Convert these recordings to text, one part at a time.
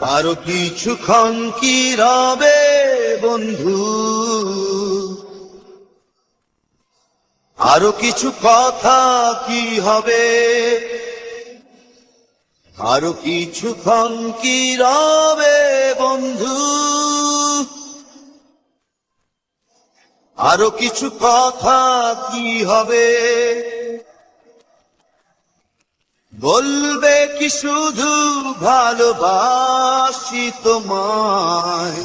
আরো কিছুক্ষণ কি রবে বন্ধু, আরো কিছু কথা কি হবে, আরো কিছুক্ষণ কি রবে বন্ধু, আরো কিছু কথা কি হবে। বলবে কি শুধু ভালোবাসি তোমায়,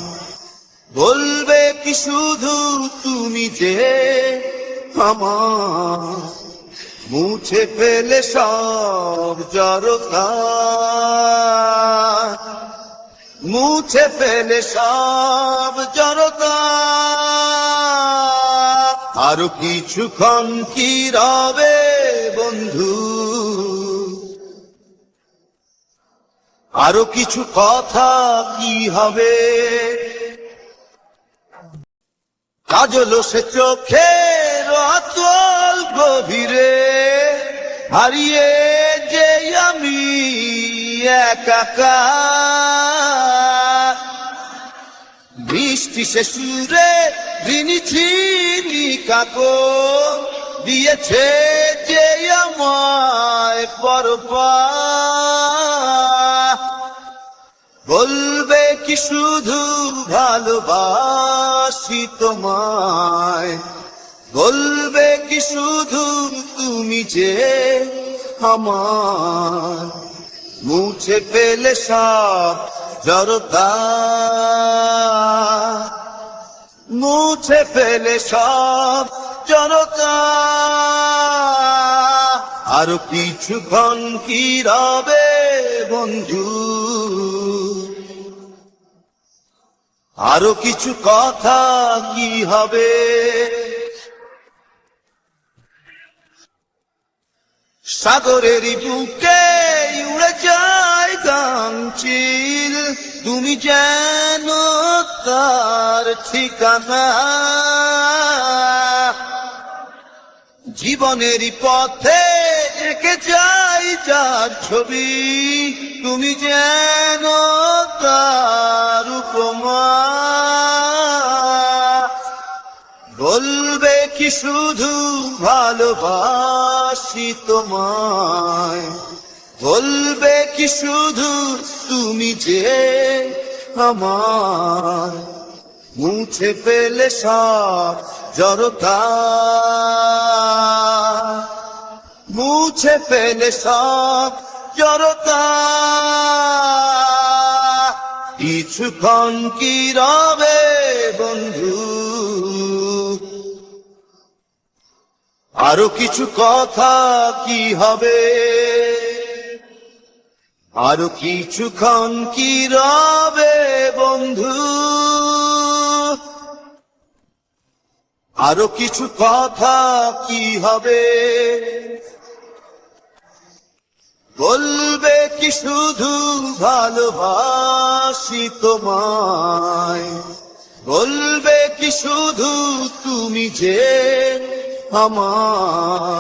বলবে কি শুধু তুমি যে আমার, মুছে ফেলে সব জড়তা, মুছে ফেলে সব জড়তা। আরো কিছুক্ষণ কি রবে বন্ধু, আরো কিছু কথা কি হবে। কাজল সে চোখের অতল গভীরে হারিয়ে যে আমি একাকার, বৃষ্টি সে সুরে ঝিনিঝিনি কাকর দিয়েছে যে আমায় পরপার। বলবে কি শুধু ভালোবাসি তোমায়, বলবে কি শুধু তুমি যে আমার, মুছে ফেলে সব জড়তা, মুছে ফেলে সব জড়তা। আরো কিছুক্ষণ কি রবে বন্ধু, আরো কিছু কথা কি হবে। সাগরেরই বুকে উড়ে যায় গাংচিল, তুমি যেন তার ঠিকানা। জীবনেরই পথে এঁকে যাই যার ছবি, তুমি যেন তার উপমা। বলবে কি শুধু ভালোবাসি তোমায়, বলবে কি শুধু তুমি যে আমার, মুছে ফেলে সব জড়তা, মুছে ফেলে সব জড়তা। কিছুক্ষণ কি রবে বন্ধু, আরো কিছু কথা কি হবে। আরো কিছুক্ষণ কি রবে বন্ধু, আরো কিছু কথা কি হবে। বলবে কি শুধু ভালোবাসি তোমায়, বলবে কি শুধু তুমি যে আমার।